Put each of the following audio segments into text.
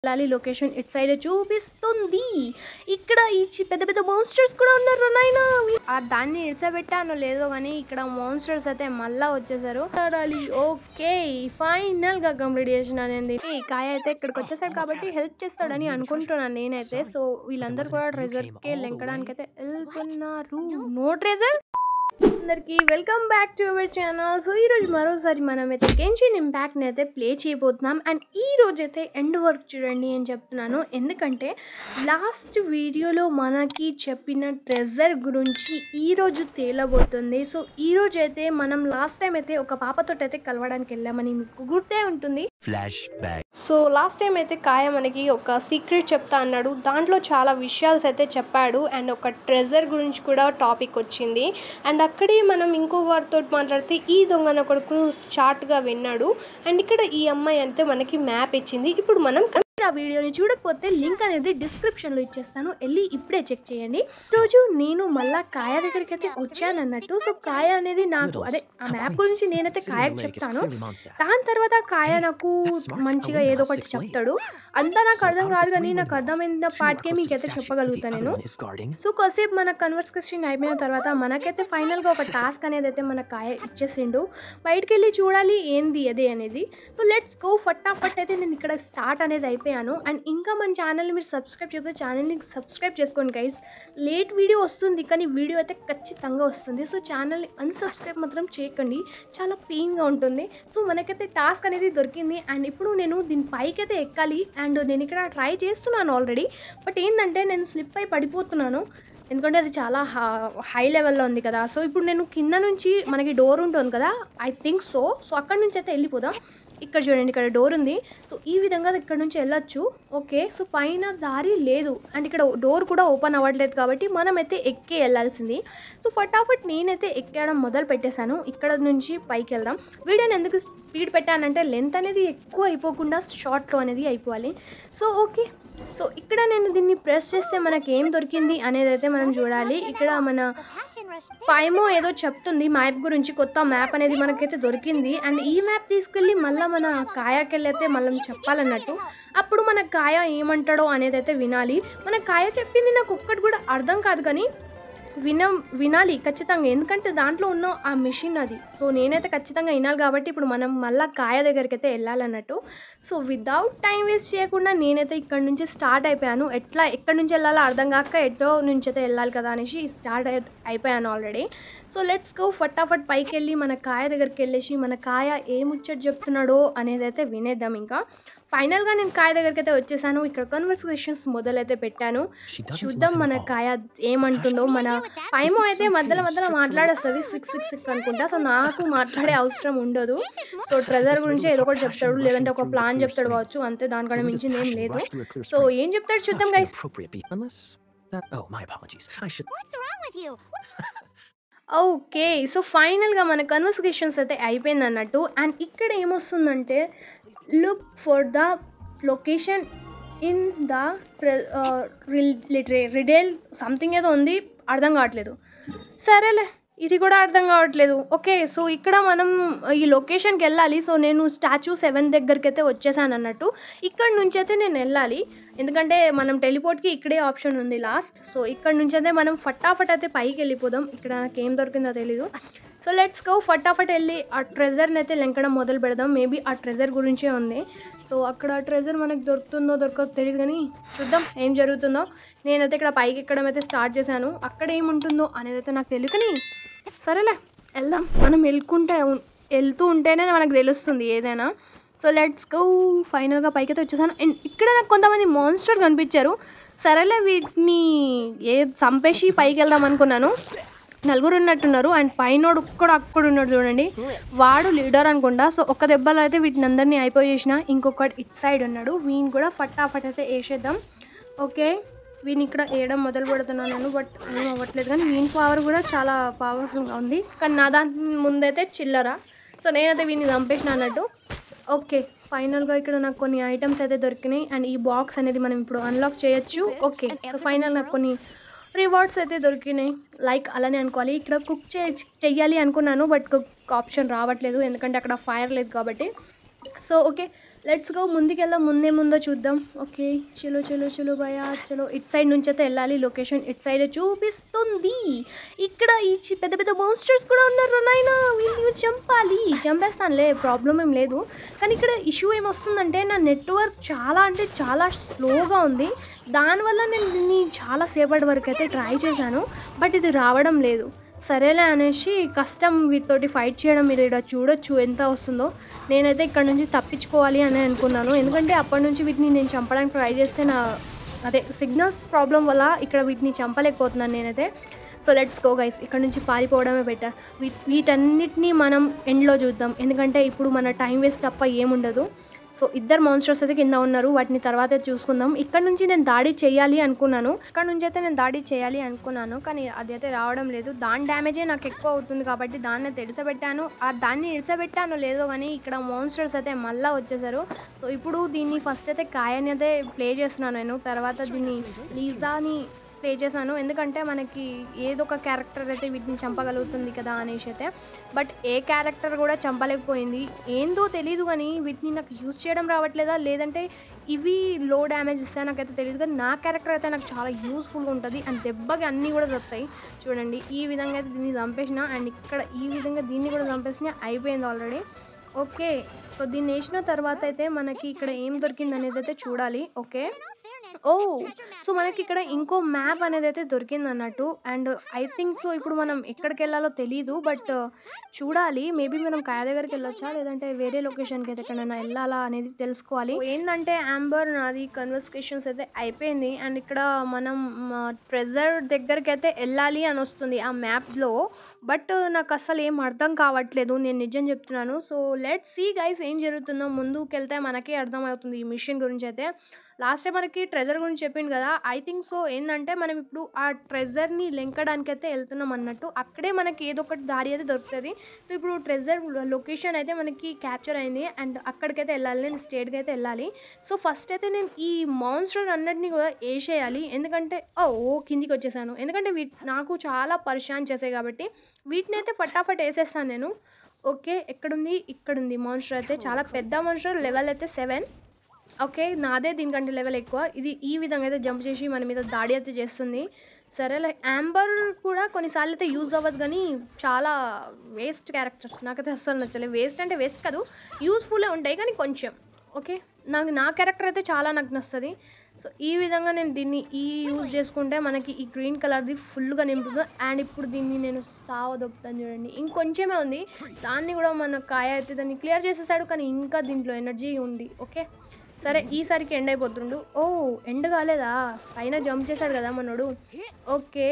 వెళ్ళాలి. లొకేషన్ ఇటు సైడే చూపిస్తుంది. ఇక్కడ ఈ పెద్ద పెద్ద మాన్స్టర్స్ కూడా ఉన్నారు నాయనా. దాన్ని ఇడ్సబెట్టానో లేదో కానీ ఇక్కడ మాన్స్టర్స్ అయితే మళ్ళా వచ్చేసారు. ఓకే, ఫైనల్ గా కంప్లీట్ చేసినానండి. ఈ కాయ అయితే ఇక్కడికి వచ్చేసాడు కాబట్టి హెల్ప్ చేస్తాడని అనుకుంటున్నాను నేనైతే. సో వీళ్ళందరూ కూడా ట్రెజర్ కి లెంకడానికి అయితే వెళ్తున్నారు. No treasure. అందరికి welcome back to our channel. So ఈరోజు మరోసారి మనమైతే గెన్షిన్ ఇంపాక్ట్ని అయితే ప్లే చేయబోతున్నాం. అండ్ ఈ రోజైతే ఎండ్ వర్క్ చూడండి అని చెప్తున్నాను, ఎందుకంటే లాస్ట్ వీడియోలో మనకి చెప్పిన ట్రెజర్ గురించి ఈరోజు తేలబోతుంది. సో ఈరోజు అయితే మనం లాస్ట్ టైం అయితే ఒక పాపతో అయితే కలవడానికి వెళ్ళామని మీకు గుర్తే ఉంటుంది. సో లాస్ట్ టైం అయితే కాయ మనకి ఒక సీక్రెట్ చెప్తా అన్నాడు. దాంట్లో చాలా విషయాలు అయితే చెప్పాడు అండ్ ఒక ట్రెజర్ గురించి కూడా టాపిక్ వచ్చింది. అండ్ అక్కడే మనం ఇంకో వారితో మాట్లాడితే ఈ దొంగన కొడుకు షార్ట్గా విన్నాడు. అండ్ ఇక్కడ ఈ అమ్మాయి అయితే మనకి మ్యాప్ ఇచ్చింది. ఇప్పుడు మనం ఆ వీడియోని చూడకపోతే లింక్ అనేది డిస్క్రిప్షన్లో ఇచ్చేస్తాను, వెళ్ళి ఇప్పుడే చెక్ చేయండి. ఈరోజు నేను మళ్ళీ కాయ దగ్గరికి అయితే వచ్చానన్నట్టు. సో కాయ అనేది నాకు అదే ఆ మ్యాప్ గురించి నేనైతే కాయకు చెప్తాను. దాని తర్వాత కాయ నాకు మంచిగా ఏదో ఒకటి చెప్తాడు. అంతా నాకు అర్థం కాదు కానీ నాకు అర్థమైన పార్ట్కే మీకైతే చెప్పగలుగుతాను నేను. సో కాసేపు మన కన్వర్సేషన్ అయిపోయిన తర్వాత మనకైతే ఫైనల్గా ఒక టాస్క్ అనేది అయితే మన కాయ ఇచ్చేసిండు. బయటకు వెళ్ళి చూడాలి ఏంది అదే అనేది. So let's go. ఫటాఫట్ అయితే నేను ఇక్కడ స్టార్ట్ అనేది అయిపోయాను. అండ్ ఇంకా మన ఛానల్ని మీరు సబ్స్క్రైబ్ చేయకపోతే ఛానల్ని సబ్స్క్రైబ్ చేసుకోండి గైడ్స్. లేట్ వీడియో వస్తుంది కానీ వీడియో అయితే ఖచ్చితంగా వస్తుంది. సో ఛానల్ని అన్సబ్స్క్రైబ్ మాత్రం చేయకండి, చాలా పెయిన్గా ఉంటుంది. సో మనకైతే టాస్క్ అనేది దొరికింది. అండ్ ఇప్పుడు నేను దీని పైకి అయితే ఎక్కాలి. అండ్ నేను ఇక్కడ ట్రై చేస్తున్నాను ఆల్రెడీ, బట్ ఏంటంటే నేను స్లిప్ అయి పడిపోతున్నాను, ఎందుకంటే అది చాలా హై లెవెల్లో ఉంది కదా. సో ఇప్పుడు నేను కింద నుంచి మనకి డోర్ ఉంటుంది కదా, ఐ థింక్ సో అక్కడ నుంచి అయితే వెళ్ళిపోదాం. ఇక్కడ చూడండి, ఇక్కడ డోర్ ఉంది. సో ఈ విధంగా ఇక్కడ నుంచి వెళ్ళొచ్చు. ఓకే, సో పైన దారి లేదు అండ్ ఇక్కడ డోర్ కూడా ఓపెన్ అవ్వట్లేదు కాబట్టి మనమైతే ఎక్కి వెళ్ళాల్సింది. సో ఫటాఫట్ నేనైతే ఎక్కడం మొదలు పెట్టేశాను. ఇక్కడ నుంచి పైకి వెళ్దాం. వీడియోని ఎందుకు స్పీడ్ పెట్టానంటే లెంత్ అనేది ఎక్కువ అయిపోకుండా షార్ట్లో అనేది అయిపోవాలి. సో ఓకే, సో ఇక్కడ నేను దీన్ని ప్రెస్ చేస్తే మనకి ఏం దొరికింది అనేది అయితే మనం చూడాలి. ఇక్కడ మన పైమో ఏదో చెప్తుంది మ్యాప్ గురించి, కొత్త మ్యాప్ అనేది మనకైతే దొరికింది. అండ్ ఈ మ్యాప్ తీసుకెళ్ళి మళ్ళీ మన కాయకెళ్ళి అయితే మళ్ళీ చెప్పాలన్నట్టు. అప్పుడు మన కాయ ఏమంటాడో అనేది అయితే వినాలి. మన కాయ చెప్పింది నాకు ఒక్కటి కూడా అర్థం కాదు కానీ వినాలి ఖచ్చితంగా, ఎందుకంటే దాంట్లో ఉన్న ఆ మెషిన్ అది. సో నేనైతే ఖచ్చితంగా వినాలి కాబట్టి ఇప్పుడు మనం మళ్ళీ కాయ దగ్గరికి అయితే వెళ్ళాలన్నట్టు. సో వితౌట్ టైం వేస్ట్ చేయకుండా నేనైతే ఇక్కడ నుంచి స్టార్ట్ అయిపోయాను. ఎక్కడి నుంచి వెళ్ళాలో అర్థం కాక ఎటో నుంచి అయితే వెళ్ళాలి కదా అనేసి స్టార్ట్ అయిపోయాను ఆల్రెడీ. So let's go. ఫటాఫట్ పైకి వెళ్ళి మన కాయ దగ్గరికి వెళ్ళేసి మన కాయ ఏ ముచ్చట చెప్తున్నాడో అనేది అయితే వినేద్దాం. ఇంకా ఫైనల్గా నేను కాయ దగ్గరికి అయితే వచ్చేసాను. ఇక్కడ కన్వర్సేషన్స్ మొదలైతే పెట్టాను. చూద్దాం మన కాయ ఏమంటుండో. మన పైమో అయితే మధ్యలో మాట్లాడేస్తుంది 666 అనుకుంటా. సో నాకు మాట్లాడే అవసరం ఉండదు. సో ట్రెజర్ గురించి ఏదో ఒకటి చెప్తాడు, లేదంటే ఒక ప్లాన్ చెప్తాడు కావచ్చు, అంతే. దానికన్నా మించింది ఏం లేదు. సో ఏం చెప్తాడు చూద్దాం గైస్. ఓకే, సో ఫైనల్గా మన కన్వర్సేషన్స్ అయితే అయిపోయింది అన్నట్టు. అండ్ ఇక్కడ ఏమొస్తుందంటే look for the location in the riddle something ఏదో ఉంది, అర్థం కావట్లేదు. సరేలే, ఇది కూడా అర్థం కావట్లేదు. ఓకే, సో ఇక్కడ మనం ఈ లొకేషన్కి వెళ్ళాలి. సో నేను స్టాచ్యూ 7 దగ్గరికి అయితే వచ్చేసాను అన్నట్టు. ఇక్కడ నుంచి అయితే నేను వెళ్ళాలి, ఎందుకంటే మనం టెలిపోర్ట్కి ఇక్కడే ఆప్షన్ ఉంది లాస్ట్. సో ఇక్కడ నుంచి అయితే మనం ఫటాఫట్ అయితే పైకి వెళ్ళిపోదాం. ఇక్కడ నాకు ఏం దొరికిందో తెలీదు. So let's go. ఫటాఫట్ వెళ్ళి ఆ ట్రెజర్ని అయితే లెంకడం మొదలు పెడదాం. మేబీ ఆ ట్రెజర్ గురించే ఉంది. సో అక్కడ ట్రెజర్ మనకు దొరుకుతుందో దొరకదో తెలియదు కానీ చూద్దాం ఏం జరుగుతుందో. నేనైతే ఇక్కడ పైకి ఎక్కడం అయితే స్టార్ట్ చేశాను. అక్కడ ఏముంటుందో అనేది అయితే నాకు తెలియదు కానీ సరేలే వెళ్దాం. మనం వెళ్తూ ఉంటేనే మనకు తెలుస్తుంది ఏదైనా. So let's go. ఫైనల్గా పైకి అయితే వచ్చేసాను. అండ్ ఇక్కడ నాకు కొంతమంది మాన్స్టర్ కనిపించారు. సరేలే వీటిని చంపేసి పైకి వెళ్దాం అనుకున్నాను. 4 ఉన్నట్టున్నారు. అండ్ పైనోడు కూడా అక్కడ ఉన్నాడు చూడండి, వాడు లీడర్ అనుకుంటా. సో ఒక దెబ్బలో అయితే వీటిని అందరినీ అయిపోయేసిన. ఇంకొకటి ఇట్ సైడ్ ఉన్నాడు, వీని కూడా ఫటాఫట్ అయితే వేసేద్దాం. ఓకే, వీని ఇక్కడ వేయడం మొదలు పెడుతున్నాను నేను, బట్ ఏం అవ్వట్లేదు. కానీ వీని పవర్ కూడా చాలా పవర్ఫుల్గా ఉంది. కానీ నా దాని ముందైతే చిల్లరా. సో నేనైతే వీడిని చంపేసిన అన్నట్టు. ఓకే, ఫైనల్గా ఇక్కడ నాకు కొన్ని ఐటమ్స్ అయితే దొరికినాయి. అండ్ ఈ బాక్స్ అనేది మనం ఇప్పుడు అన్లాక్ చేయొచ్చు. ఓకే, సో ఫైనల్ నాకు కొన్ని రివార్డ్స్ అయితే దొరికినాయి, లైక్ అలానే అనుకోవాలి. ఇక్కడ కుక్ చెయ్యాలి అనుకున్నాను, బట్ కుక్ ఆప్షన్ రావట్లేదు ఎందుకంటే అక్కడ ఫైర్ లేదు కాబట్టి. సో ఓకే, లెట్స్ గో ముందుకెళ్దాం. ముందేముందో చూద్దాం. ఓకే. చలో చలో చలో భయ్యా చలో. ఇటు సైడ్ నుంచి అయితే వెళ్ళాలి. లొకేషన్ ఇటు సైడే చూపిస్తుంది. ఇక్కడ ఈ పెద్ద పెద్ద మాన్స్టర్స్ కూడా ఉన్నారు నాయనా. వీళ్ళు చంపాలి. చంపేస్తానులే, ప్రాబ్లం ఏం లేదు. కానీ ఇక్కడ ఇష్యూ ఏమొస్తుందంటే నా నెట్వర్క్ చాలా అంటే చాలా స్లోగా ఉంది. దానివల్ల నేను దీన్ని చాలా సేపటి వరకు అయితే ట్రై చేశాను, బట్ ఇది రావడం లేదు. సరేలే అనేసి కష్టం వీటితోటి ఫైట్ చేయడం. మీరు ఇక్కడ చూడొచ్చు ఎంత వస్తుందో. నేనైతే ఇక్కడ నుంచి తప్పించుకోవాలి అని అనుకున్నాను, ఎందుకంటే అప్పటి నుంచి వీటిని నేను చంపడానికి ట్రై చేస్తే అదే సిగ్నల్స్ ప్రాబ్లం వల్ల ఇక్కడ వీటిని చంపలేకపోతున్నాను నేనైతే. సో లెట్స్ గో గైస్, ఇక్కడ నుంచి పారిపోవడమే బెటర్. వీటన్నిటినీ మనం ఎండ్లో చూద్దాం, ఎందుకంటే ఇప్పుడు మన టైం వేస్ట్ తప్ప ఏముండదు. సో ఇద్దరు మాన్స్టర్స్ అయితే కింద ఉన్నారు, వాటిని తర్వాత చూసుకుందాం. ఇక్కడ నుంచి నేను దాడి చేయాలి అనుకున్నాను, కానీ అది అయితే రావడం లేదు. దాని డ్యామేజే నాకు ఎక్కువ అవుతుంది కాబట్టి దాన్ని తెడిసబెట్టాను. దాన్ని ఇడిసబెట్టాను లేదో కానీ ఇక్కడ మాన్స్టర్స్ అయితే మళ్ళీ వచ్చేసారు. సో ఇప్పుడు దీన్ని ఫస్ట్ అయితే కాయని అయితే ప్లే చేస్తున్నాను నేను, తర్వాత దీన్ని లీజాని ప్లే చేశాను, ఎందుకంటే మనకి ఏదో ఒక క్యారెక్టర్ అయితే వీటిని చంపగలుగుతుంది కదా అనేసి అయితే. బట్ ఏ క్యారెక్టర్ కూడా చంపలేకపోయింది, ఏందో తెలీదు. కానీ వీటిని నాకు యూజ్ చేయడం రావట్లేదా, లేదంటే ఇవి లో డ్యామేజ్ ఇస్తాయి నాకైతే తెలియదు. కానీ నా క్యారెక్టర్ అయితే నాకు చాలా యూస్ఫుల్గా ఉంటుంది అండ్ దెబ్బకి అన్నీ కూడా దొరుకుతాయి. చూడండి ఈ విధంగా అయితే దీన్ని చంపేసిన, అండ్ ఇక్కడ ఈ విధంగా దీన్ని కూడా చంపేసిన, అయిపోయింది ఆల్రెడీ. ఓకే. సో దీన్ని వేసిన తర్వాత అయితే మనకి ఇక్కడ ఏం దొరికింది అనేది అయితే చూడాలి. ఓకే. ఓ సో మనకి ఇక్కడ ఇంకో మ్యాప్ అనేది అయితే దొరికింది అన్నట్టు, అండ్ ఐ థింక్ సో ఇప్పుడు మనం ఎక్కడికి వెళ్ళాలో తెలీదు, బట్ చూడాలి. మేబీ మనం కాయ దగ్గరికి వెళ్ళొచ్చా, లేదంటే వేరే లొకేషన్కి అయితే ఎక్కడైనా వెళ్ళాలా అనేది తెలుసుకోవాలి. ఏంటంటే ఆంబర్ నాది కన్వర్సేషన్స్ అయితే అయిపోయింది, అండ్ ఇక్కడ మనం ట్రెజర్ దగ్గరికి అయితే వెళ్ళాలి అని వస్తుంది ఆ మ్యాప్లో, బట్ నాకు అసలు ఏం అర్థం కావట్లేదు, నేను నిజం చెప్తున్నాను. సో లెట్స్ సీ గైస్ ఏం జరుగుతుందో. ముందుకు వెళ్తే మనకే అర్థమవుతుంది ఈ మిషన్ గురించి అయితే. లాస్ట్ టైం మనకి ట్రెజర్ గురించి చెప్పింది కదా, ఐ థింక్ సో ఏంటంటే మనం ఇప్పుడు ఆ ట్రెజర్ని లెంకడానికి అయితే వెళ్తున్నాం అన్నట్టు. అక్కడే మనకి ఏదో ఒకటి దారి అయితే దొరుకుతుంది. సో ఇప్పుడు ట్రెజర్ లొకేషన్ అయితే మనకి క్యాప్చర్ అయింది, అండ్ అక్కడికైతే వెళ్ళాలి, నేను స్టేట్కి అయితే వెళ్ళాలి. సో ఫస్ట్ అయితే నేను ఈ మాన్స్టర్ అన్నిటిని కూడా వేసేయాలి, ఎందుకంటే కిందికి వచ్చేసాను, ఎందుకంటే నాకు చాలా పరిశాన్ చేసాయి కాబట్టి వీటిని అయితే ఫటాఫట్ వేసేస్తాను నేను. ఓకే. ఎక్కడుంది, ఇక్కడుంది మాన్స్టర్ అయితే, చాలా పెద్ద మాన్స్టర్, లెవెల్ అయితే 7. ఓకే. నాదే దీనికంటే లెవెల్ ఎక్కువ. ఇది ఈ విధంగా అయితే జంప్ చేసి మన మీద దాడి అయితే చేస్తుంది. సరేలే, ఆంబర్ కూడా కొన్నిసార్లు అయితే యూజ్ అవ్వదు, కానీ చాలా వేస్ట్ క్యారెక్టర్స్ నాకైతే అస్సలు నచ్చలేదు. వేస్ట్ అంటే వేస్ట్ కాదు, యూస్ఫుల్లే ఉంటాయి కానీ కొంచెం. ఓకే. నా క్యారెక్టర్ అయితే చాలా నాకు నచ్చుతుంది. సో ఈ విధంగా నేను దీన్ని యూజ్ చేసుకుంటే మనకి ఈ గ్రీన్ కలర్ది ఫుల్గా నింపుతుంది, అండ్ ఇప్పుడు దీన్ని నేను సావదొప్పుతాను చూడండి. ఇంకొంచెమే ఉంది, దాన్ని కూడా మన కాయ అయితే దాన్ని క్లియర్ చేసేసాడు, కానీ ఇంకా దీంట్లో ఎనర్జీ ఉంది. ఓకే. సరే ఈసారికి ఎండ్ అయిపోతుండు. ఎండ్ కాలేదా, పైన జంప్ చేశాడు కదా మనోడు. ఓకే.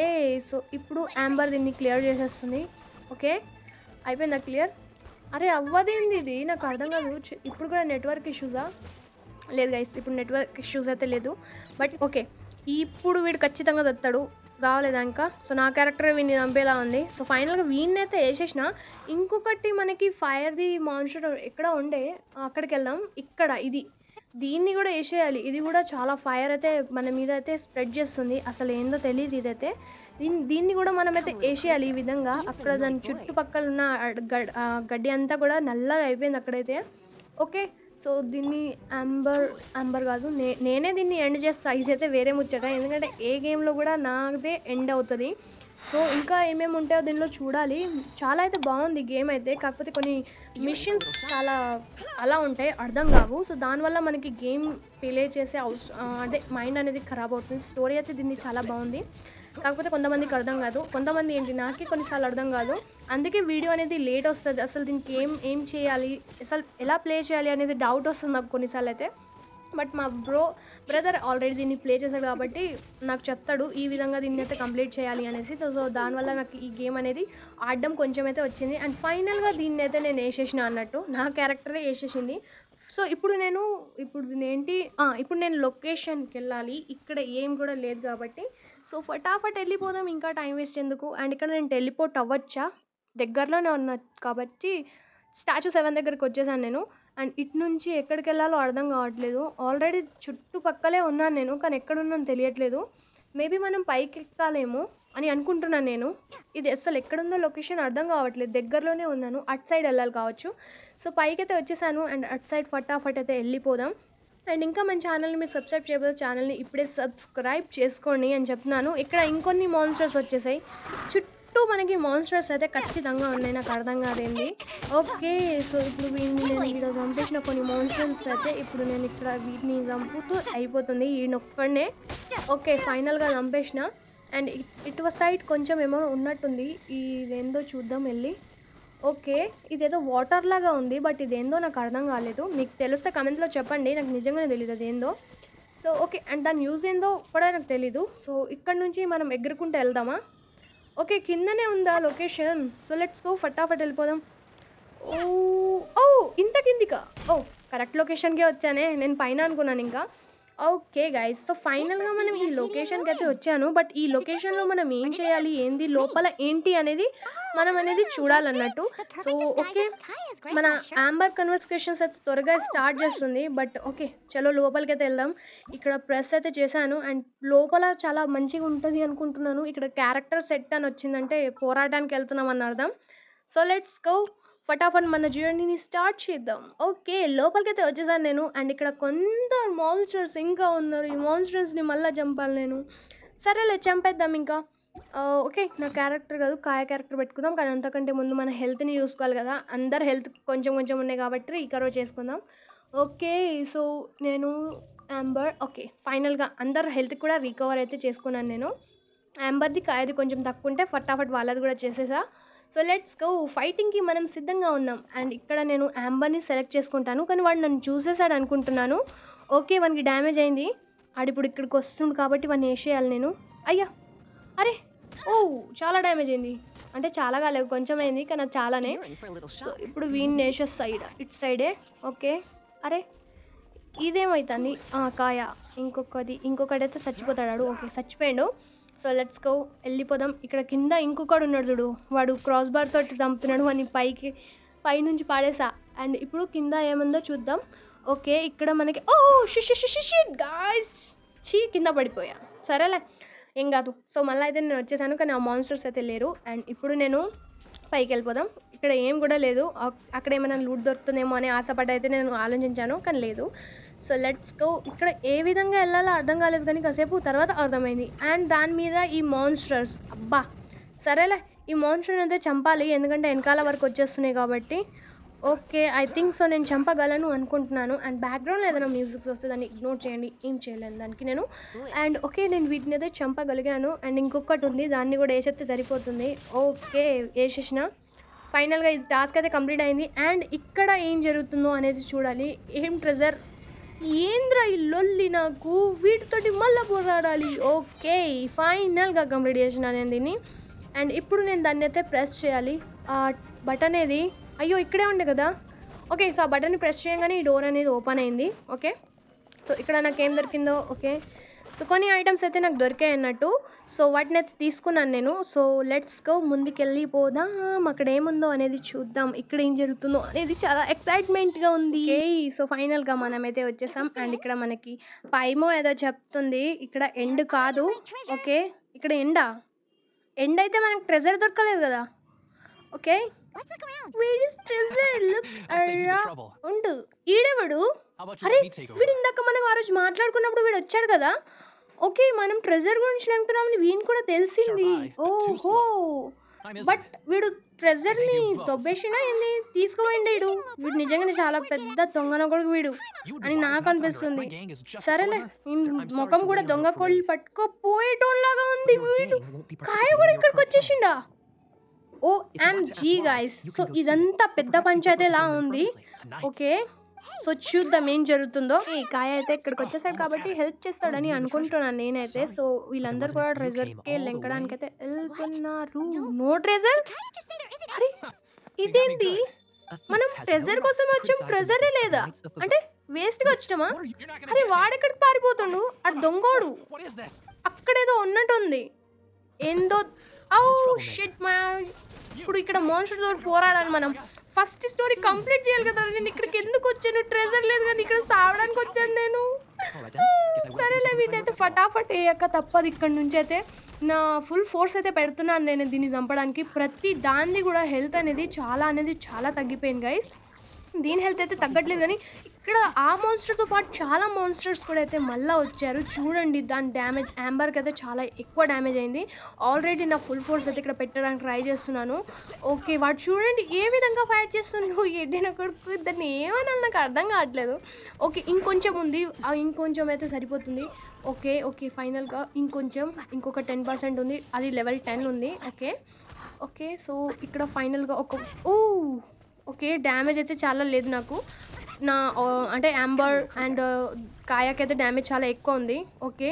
సో ఇప్పుడు ఆంబర్ దీన్ని క్లియర్ చేసేస్తుంది. ఓకే. అయిపోయిందా క్లియర్? అరే అవ్వదేంది ఇది, నాకు అర్థం కాదు. ఇప్పుడు కూడా నెట్వర్క్ ఇష్యూసా? లేదు గైస్, ఇప్పుడు నెట్వర్క్ ఇష్యూస్ అయితే లేదు, బట్ ఓకే. ఇప్పుడు వీడు ఖచ్చితంగా దొత్తాడు, కావలేదా ఇంకా? సో నా క్యారెక్టర్ వీడిని చంపేలా ఉంది. సో ఫైనల్గా వీడిని అయితే వేసేసిన. ఇంకొకటి మనకి ఫైర్ది మాన్స్టర్ ఎక్కడ ఉండే, అక్కడికి వెళ్దాం. ఇక్కడ దీన్ని కూడా వేసేయాలి, ఇది కూడా చాలా ఫైర్ అయితే మన మీద అయితే స్ప్రెడ్ చేస్తుంది, అసలు ఏందో తెలియదు ఇదైతే. దీన్ని కూడా మనమైతే వేసేయాలి ఈ విధంగా. అక్కడ దాని చుట్టుపక్కల ఉన్న గడ్డి అంతా కూడా నల్లగా అయిపోయింది అక్కడైతే. ఓకే. సో దీన్ని ఆంబర్ కాదు, నేనే దీన్ని ఎండ్ చేస్తా. ఇదైతే వేరే ముచ్చట, ఎందుకంటే ఏ గేమ్లో కూడా నాదే ఎండ్ అవుతుంది. సో ఇంకా ఏమేమి ఉంటాయో దీనిలో చూడాలి. చాలా అయితే బాగుంది గేమ్ అయితే, కాకపోతే కొన్ని మిషన్స్ చాలా అలా ఉంటాయి, అర్థం కావు. సో దానివల్ల మనకి గేమ్ ప్లే చేసే అదే మైండ్ అనేది ఖరాబ్ అవుతుంది. స్టోరీ అయితే దీన్ని చాలా బాగుంది, కాకపోతే కొంతమందికి అర్థం కాదు. కొంతమంది ఏంటి, నాకే కొన్నిసార్లు అర్థం కాదు, అందుకే వీడియో అనేది లేట్ వస్తుంది. అసలు దీనికి ఏం చేయాలి, అసలు ఎలా ప్లే చేయాలి అనేది డౌట్ వస్తుంది నాకు కొన్నిసార్లు అయితే. బట్ మా బ్రదర్ ఆల్రెడీ దీన్ని ప్లే చేశాడు కాబట్టి నాకు చెప్తాడు ఈ విధంగా దీన్ని అయితే కంప్లీట్ చేయాలి అనేసి. సో దానివల్ల నాకు ఈ గేమ్ అనేది ఆడడం కొంచెం అయితే వచ్చింది, అండ్ ఫైనల్గా దీన్ని అయితే నేను వేసేసిన అన్నట్టు, నా క్యారెక్టరే వేసేసింది. సో ఇప్పుడు నేను లొకేషన్కి వెళ్ళాలి, ఇక్కడ ఏం కూడా లేదు కాబట్టి. సో ఫటాఫట్ వెళ్ళిపోదాం, ఇంకా టైం వేస్ట్ ఎందుకు. అండ్ ఇక్కడ నేను టెలిపోర్ట్ అవ్వచ్చా, దగ్గరలోనే ఉన్నా కాబట్టి స్టాచ్యూ 7 దగ్గరికి వచ్చేసాను నేను. అండ్ ఇటు నుంచి ఎక్కడికి వెళ్ళాలో అర్థం కావట్లేదు, ఆల్రెడీ చుట్టుపక్కలే ఉన్నాను నేను, కానీ ఎక్కడున్నాను తెలియట్లేదు. మేబీ మనం పైకి ఎక్కాలేమో, అని అనుకుంటున్నాను నేను. ఇది అస్సలు ఎక్కడుందో లొకేషన్ అర్థం కావట్లేదు. దగ్గరలోనే ఉన్నాను. అటు సైడ్ వెళ్ళాలి కావచ్చు. సో పైకైతే వచ్చేసాను అండ్ అటు సైడ్ ఫటాఫట్ అయితే వెళ్ళిపోదాం. అండ్ ఇంకా మన ఛానల్ని మీరు సబ్స్క్రైబ్ చేయకపోతే ఛానల్ని ఇప్పుడే సబ్స్క్రైబ్ చేసుకోండి అని చెప్తున్నాను. ఇక్కడ ఇంకొన్ని మాన్స్టర్స్ వచ్చేసాయి. చుట్టూ మనకి మాన్స్టర్స్ అయితే ఖచ్చితంగా ఉన్నాయి. నాకు అర్థం కాదేంది. ఓకే, సో ఇప్పుడు వీటిని నేను ఇక్కడ చంపేసిన కొన్ని మాన్స్టర్స్ అయితే ఇప్పుడు నేను ఇక్కడ వీటిని చంపుతూ అయిపోతుంది ఈయనొక్కడనే. ఓకే, ఫైనల్గా చంపేసిన. అండ్ ఇటు సైడ్ కొంచెం ఏమో ఉన్నట్టుంది. ఇదేందో చూద్దాం వెళ్ళి. ఓకే, ఇదేదో వాటర్ లాగా ఉంది, బట్ ఇదేందో నాకు అర్థం కాలేదు. మీకు తెలిస్తే కమెంట్లో చెప్పండి, నాకు నిజంగానే తెలియదు అదేందో. సో ఓకే, అండ్ దాని యూజ్ ఏందో కూడా నాకు తెలీదు. సో ఇక్కడ నుంచి మనం ఎగురుకుంటూ వెళ్దామా? ఓకే, కిందనే ఉందా లొకేషన్. సో లెట్స్ గో, ఫటాఫట్ వెళ్ళిపోదాం. ఓ ఇంత కిందికా? ఓ కరెక్ట్ లొకేషన్కే వచ్చానే, నేను పైన అనుకున్నాను ఇంకా. ఓకే గైస్, సో ఫైనల్గా మనం ఈ లొకేషన్కి అయితే వచ్చాను. బట్ ఈ లొకేషన్లో మనం ఏం చేయాలి, ఏంది లోపల ఏంటి అనేది మనం అనేది చూడాలన్నట్టు. సో ఓకే, మన యాంబర్ కన్వర్సేషన్స్ అయితే త్వరగా స్టార్ట్ చేస్తుంది. బట్ ఓకే, చలో లోపలికి అయితే వెళ్దాం. ఇక్కడ ప్రెస్ అయితే చేశాను అండ్ లోపల చాలా మంచిగా ఉంటుంది అనుకుంటున్నాను. ఇక్కడ క్యారెక్టర్ సెట్ అని వచ్చిందంటే పోరాటానికి వెళ్తున్నాం అని అర్థం. సో లెట్స్ గో, ఫటాఫట్ మన జర్నీని స్టార్ట్ చేద్దాం. ఓకే, లోపలికైతే వచ్చేసాను నేను. అండ్ ఇక్కడ కొంత మాన్స్టర్స్ ఇంకా ఉన్నారు. ఈ మాన్స్టర్స్ని మళ్ళీ చంపాలి నేను. సరేలే, చంపేద్దాం ఇంకా. ఓకే, నా క్యారెక్టర్ కాదు, కాయ క్యారెక్టర్ పెట్టుకుందాం. కానీ అంతకంటే ముందు మన హెల్త్ని చూసుకోవాలి కదా. అందరు హెల్త్ కొంచెం కొంచెం ఉన్నాయి కాబట్టి రికవర్ చేసుకుందాం. ఓకే, సో నేను యాంబర్. ఓకే, ఫైనల్గా అందరు హెల్త్ కూడా రికవర్ అయితే చేసుకున్నాను నేను. యాంబర్ది కాయది కొంచెం తక్కువ ఉంటే ఫటాఫట్ వాళ్ళది కూడా చేసేసా. సో లెట్స్ గో, ఫైటింగ్కి మనం సిద్ధంగా ఉన్నాం. అండ్ ఇక్కడ నేను యాంబర్ని సెలెక్ట్ చేసుకుంటాను, కానీ వాడు నన్ను చూసేసాడు అనుకుంటున్నాను. ఓకే, వానికి డ్యామేజ్ అయింది. ఆడిప్పుడు ఇక్కడికి వస్తుంది కాబట్టి వాడిని వేసేయాలి నేను. అయ్యా, అరే, ఓ చాలా డ్యామేజ్ అయింది. అంటే చాలా కాలేదు, కొంచెం అయింది, కానీ అది చాలానే. సో ఇప్పుడు వీడిని వేసే సైడ్ ఇటు సైడే. ఓకే, అరే ఇదేమవుతుంది? కాయ ఇంకొకడైతే చచ్చిపోతాడు. ఓకే, చచ్చిపోయాడు. సో లెట్స్ గో, వెళ్ళిపోదాం. ఇక్కడ కింద ఇంకొకడు ఉన్నాడు చూడు, వాడు క్రాస్ బార్ తోటి చంపుతున్నాడు అని పైనుంచి పాడేసా. అండ్ ఇప్పుడు కింద ఏముందో చూద్దాం. ఓకే, ఇక్కడ మనకి షిట్ గాయ్స్, కింద పడిపోయా. సరేలే, ఏం కాదు. సో మళ్ళీ అయితే నేను వచ్చేసాను, కానీ ఆ మాన్స్టర్స్ అయితే లేరు. అండ్ ఇప్పుడు నేను పైకి వెళ్ళిపోదాం. ఇక్కడ ఏం కూడా లేదు. అక్కడ ఏమైనా లూట్ దొరుకుతుందేమో అని ఆశపడి అయితే నేను ఆలోచించాను, కానీ లేదు. So let's go. ఇక్కడ ఏ విధంగా వెళ్ళాలో అర్థం కాలేదు, కానీ కాసేపు తర్వాత అర్థమైంది. అండ్ దాని మీద ఈ మాన్స్టర్స్, అబ్బా సరేలే, ఈ మాన్స్టర్ అయితే చంపాలి, ఎందుకంటే వెనకాల వరకు వచ్చేస్తున్నాయి కాబట్టి. ఓకే, ఐ థింక్ సో నేను చంపగలను అనుకుంటున్నాను. అండ్ బ్యాక్గ్రౌండ్లో ఏదైనా మ్యూజిక్స్ వస్తే దాన్ని ఇగ్నోర్ చేయండి, ఏం చేయలేను దానికి నేను. అండ్ ఓకే, నేను వీటిని అయితే చంపగలిగాను. అండ్ ఇంకొకటి ఉంది, దాన్ని కూడా వేసేస్తే సరిపోతుంది. ఓకే, వేసేసిన. ఫైనల్గా ఇది టాస్క్ అయితే కంప్లీట్ అయింది. అండ్ ఇక్కడ ఏం జరుగుతుందో అనేది చూడాలి. ఏం ట్రెజర్, ఏంద్రా ఈ లొల్లి, నాకు వీటితోటి మళ్ళీ పోరాడాలి. ఓకే, ఫైనల్గా కంప్లీట్ చేసిన నేను దీన్ని. అండ్ ఇప్పుడు నేను దాన్ని అయితే ప్రెస్ చేయాలి. ఆ బటన్ ఏది? అయ్యో ఇక్కడే ఉండే కదా. ఓకే, సో ఆ బటన్ని ప్రెస్ చేయగానే ఈ డోర్ అనేది ఓపెన్ అయింది. ఓకే, సో ఇక్కడ నాకేం దొరికిందో. ఓకే, సో కొన్ని ఐటమ్స్ అయితే నాకు దొరికాయి అన్నట్టు. సో వాటిని అయితే తీసుకున్నాను నేను. సో లెట్స్ గో, ముందుకెళ్ళిపోదాం. అక్కడ ఏముందో అనేది చూద్దాం, ఇక్కడ ఏం జరుగుతుందో అనేది చాలా ఎక్సైట్మెంట్గా ఉంది. సో ఫైనల్గా మనమైతే వచ్చేసాం. అండ్ ఇక్కడ మనకి పైమో ఏదో చెప్తుంది, ఇక్కడ ఎండ్ కాదు. ఓకే, ఇక్కడ ఎండ్ అయితే మనకి ట్రెజర్ దొరకలేదు కదా. ఓకే, ఉండు, ఈడేవాడు. అరే వీడు ఇందాక మనం ఆ రోజు మాట్లాడుకున్నప్పుడు వీడు వచ్చాడు కదా. ఓకే, మనం ట్రెజర్ గురించి లేకున్నామని వీడిని కూడా తెలిసింది. ఓహో, బట్ వీడు ట్రెజర్ని దొబ్బేసినా ఏంది తీసుకోపోయిండు. వీడు నిజంగానే చాలా పెద్ద దొంగన కొడుకు వీడు అని నాకు అనిపిస్తుంది. సరేలే, ముఖం కూడా దొంగ కోళ్ళు పట్టుకోపోయేటోలాగా ఉంది. వీడు కాయ కూడా ఇక్కడికి వచ్చేసిండా. OMG గాయ్స్, సో ఇదంతా పెద్ద పంచాయతీ లా ఉంది. ఓకే, సో చూద్దాం ఏం జరుగుతుందో. ఈ కాయ అయితే ఇక్కడికి వచ్చేసాడు కాబట్టి హెల్ప్ చేస్తాడని అనుకుంటున్నాను నేనైతే. సో వీళ్ళందరూ కూడా ట్రెజర్కి లెంకడానికి అయితే వెళ్తున్నారు. నో ట్రెజర్, అరే ఇదేంటి, మనం ట్రెజర్ కోసం వచ్చాం, ట్రెజరే లేదా అంటే వేస్ట్గా వచ్చామా? అరే వాడెక్కడికి పారిపోతుండు, అటు దొంగోడు అక్కడేదో ఉన్నట్టుంది. ఏందో షిట్ మా, ఇప్పుడు ఇక్కడ మనుషులతో పోరాడాలి మనం. ఫస్ట్ స్టోరీ కంప్లీట్ చేయాలి కదా. నేను ఇక్కడికి ఎందుకు వచ్చాను? ట్రెజర్ లేదు కానీ ఇక్కడ సావడానికి వచ్చాను నేను. సరేలే వీటైతే ఫటాఫట్ వేయక తప్పదు ఇక్కడ నుంచి అయితే నా ఫుల్ ఫోర్స్ అయితే పెడుతున్నాను నేను దీన్ని చంపడానికి. ప్రతి దాన్ని కూడా హెల్త్ అనేది చాలా తగ్గిపోయింది గైస్. దీని హెల్త్ అయితే తగ్గట్లేదు కానీ ఇక్కడ ఆ మాన్స్టర్తో పాటు చాలా మాన్స్టర్స్ కూడా అయితే మళ్ళీ వచ్చారు. చూడండి దాని డ్యామేజ్ యాంబర్కి అయితే చాలా ఎక్కువ డ్యామేజ్ అయింది. ఆల్రెడీ నా ఫుల్ ఫోర్స్ అయితే ఇక్కడ పెట్టడానికి ట్రై చేస్తున్నాను. ఓకే వాడు చూడండి ఏ విధంగా ఫైట్ చేస్తున్నాడు ఎడ్డిన కొడుకు. దాన్ని ఏమన్నా నాకు అర్థం కావట్లేదు. ఓకే ఇంకొంచెం ఉంది, ఇంకొంచెం అయితే సరిపోతుంది. ఓకే ఫైనల్గా ఇంకొక 10% ఉంది, అది లెవెల్ 10 ఉంది. ఓకే సో ఇక్కడ ఫైనల్గా ఓకే డ్యామేజ్ అయితే చాలా లేదు నాకు. అంటే యాంబర్ అండ్ కాయాకి అయితే డ్యామేజ్ చాలా ఎక్కువ ఉంది. ఓకే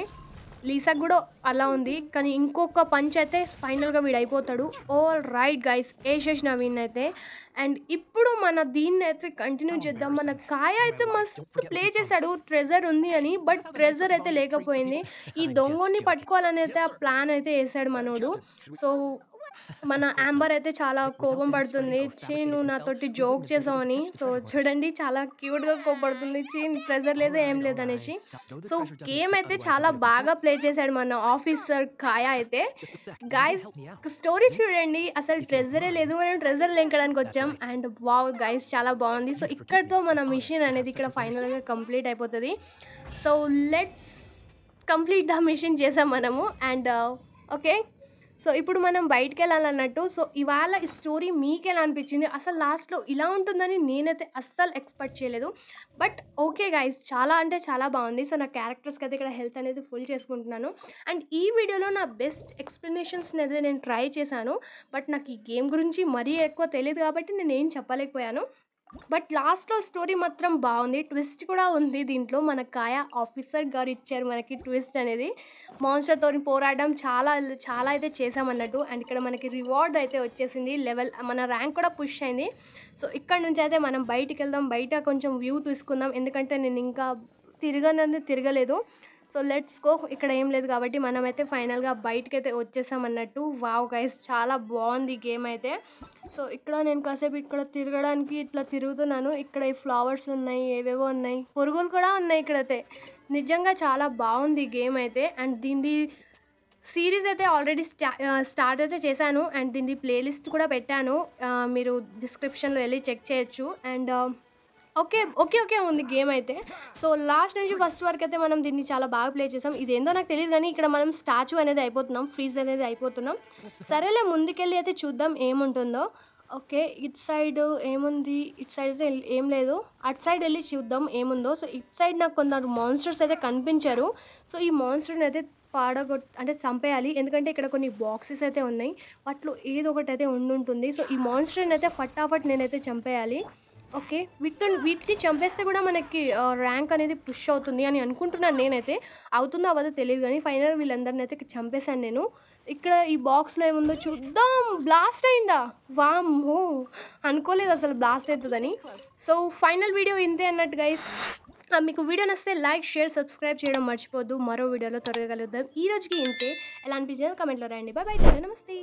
లీసాకి కూడా అలా ఉంది కానీ ఇంకొక పంచ్ అయితే ఫైనల్గా వీడు అయిపోతాడు. ఆల్ రైట్ గైస్ వేసేసిన వీడిని అయితే. అండ్ ఇప్పుడు మన దీన్ని అయితే కంటిన్యూ చేద్దాం. మన కాయ అయితే మస్తు ప్లే చేశాడు ట్రెజర్ ఉంది అని, బట్ ట్రెజర్ అయితే లేకపోయింది. ఈ దొంగని పట్టుకోవాలని అయితే ఆ ప్లాన్ అయితే వేసాడు మనోడు. సో మన యాంబర్ అయితే చాలా కోపం పడుతుంది. నువ్వు నాతోటి జోక్ చేసావని. సో చూడండి చాలా క్యూట్గా కోపడుతుంది. ట్రెజర్ లేదు ఏం లేదు అనేసి. సో గేమ్ అయితే చాలా బాగా ప్లే చేశాడు మన ఆఫీసర్ కాయ అయితే. గైస్ స్టోరీ చూడండి, అసలు ట్రెజరే లేదు, మనం ట్రెజర్ లెంకడానికి వచ్చాం. అండ్ వావ్ గైస్ చాలా బాగుంది. సో ఇక్కడతో మన మిషన్ అనేది ఇక్కడ ఫైనల్గా కంప్లీట్ అయిపోతుంది. So let's complete the mission చేసాం మనము. అండ్ ఓకే సో ఇప్పుడు మనం బయటికి వెళ్ళాలన్నట్టు. సో ఇవాళ ఈ స్టోరీ మీకు ఎలా అనిపించింది? అసలు లాస్ట్లో ఇలా ఉంటుందని నేనైతే అస్సలు ఎక్స్పెక్ట్ చేయలేదు. బట్ ఓకే గైస్ చాలా బాగుంది. సో నా క్యారెక్టర్స్కి అయితే ఇక్కడ హెల్త్ అనేది ఫుల్ చేసుకుంటున్నాను. అండ్ ఈ వీడియోలో నా బెస్ట్ ఎక్స్ప్లెనేషన్స్ అయితే నేను ట్రై చేశాను. బట్ నాకు ఈ గేమ్ గురించి మరీ ఎక్కువ తెలియదు కాబట్టి నేను ఏం చెప్పలేకపోయాను. బట్ లాస్ట్లో స్టోరీ మాత్రం బాగుంది. ట్విస్ట్ కూడా ఉంది దీంట్లో. మన కాయ ఆఫీసర్ గారు ఇచ్చారు మనకి ట్విస్ట్ అనేది. మాన్స్టర్తో పోరాడడం చాలా అయితే చేసామన్నట్టు. అండ్ ఇక్కడ మనకి రివార్డ్ అయితే వచ్చేసింది, లెవెల్ మన ర్యాంక్ కూడా పుష్ అయింది. సో ఇక్కడ నుంచి అయితే మనం బయటికి వెళ్దాం. బయట కొంచెం వ్యూ తీసుకుందాం, ఎందుకంటే నేను ఇంకా తిరగలేదు. So let's go. ఇక్కడ ఏం లేదు కాబట్టి మనమైతే ఫైనల్గా బయటకైతే వచ్చేసామన్నట్టు. వావ్ గైస్ చాలా బాగుంది గేమ్ అయితే. సో ఇక్కడ నేను కాసేపు ఇక్కడ తిరగడానికి ఇట్లా తిరుగుతున్నాను. ఇక్కడ ఈ ఫ్లవర్స్ ఉన్నాయి, ఏవేవో ఉన్నాయి, పురుగులు కూడా ఉన్నాయి ఇక్కడైతే. నిజంగా చాలా బాగుంది గేమ్ అయితే. అండ్ దీని సిరీస్ అయితే ఆల్రెడీ స్టార్ట్ అయితే చేశాను. అండ్ దీని ప్లేలిస్ట్ కూడా పెట్టాను, మీరు డిస్క్రిప్షన్లో వెళ్ళి చెక్ చేయొచ్చు. అండ్ ఓకే ఉంది గేమ్ అయితే. సో లాస్ట్ నుంచి ఫస్ట్ వరకు అయితే మనం దీన్ని చాలా బాగా ప్లే చేసాం. ఇదేందో నాకు తెలియదు కానీ ఇక్కడ మనం స్టాచ్యూ అనేది అయిపోతున్నాం, ఫ్రీజ్ అనేది అయిపోతున్నాం. సరేలే ముందుకెళ్ళి అయితే చూద్దాం ఏముంటుందో. ఓకే ఇటు సైడ్ ఏముంది? ఇటు సైడ్ అయితే ఏం లేదు, అటు సైడ్ వెళ్ళి చూద్దాం ఏముందో. సో ఇటు సైడ్ నాకు కొందరు మాన్స్టర్స్ అయితే కనిపించారు. సో ఈ మాన్స్టర్ని అయితే అంటే చంపేయాలి, ఎందుకంటే ఇక్కడ కొన్ని బాక్సెస్ అయితే ఉన్నాయి, వాటిలో ఏదో ఒకటి అయితే ఉండుంటుంది. సో ఈ మాన్స్టర్ని అయితే ఫటాఫట్ నేనైతే చంపేయాలి. ఓకే వీటిని చంపేస్తే కూడా మనకి ర్యాంక్ అనేది పుష్ అవుతుంది అని అనుకుంటున్నాను నేనైతే. అవుతుందో అవ్వదో తెలియదు కానీ ఫైనల్ వీళ్ళందరిని అయితే చంపేశాను నేను. ఇక్కడ ఈ బాక్స్లో ఏముందో చూద్దాం. బ్లాస్ట్ అయిందా? వామ్మో అనుకోలేదు అసలు బ్లాస్ట్ అవుతుందని. సో ఫైనల్ వీడియో ఇంతే అన్నట్టు గైస్. మీకు వీడియో నచ్చితే లైక్, షేర్, సబ్స్క్రైబ్ చేయడం మర్చిపోద్దు. మరో వీడియోలో త్వరగా కలుద్దాం. ఈ రోజుకి ఇంతే. ఎలా అనిపించిందో కమెంట్లో రాయండి. బాయ్, నమస్తే.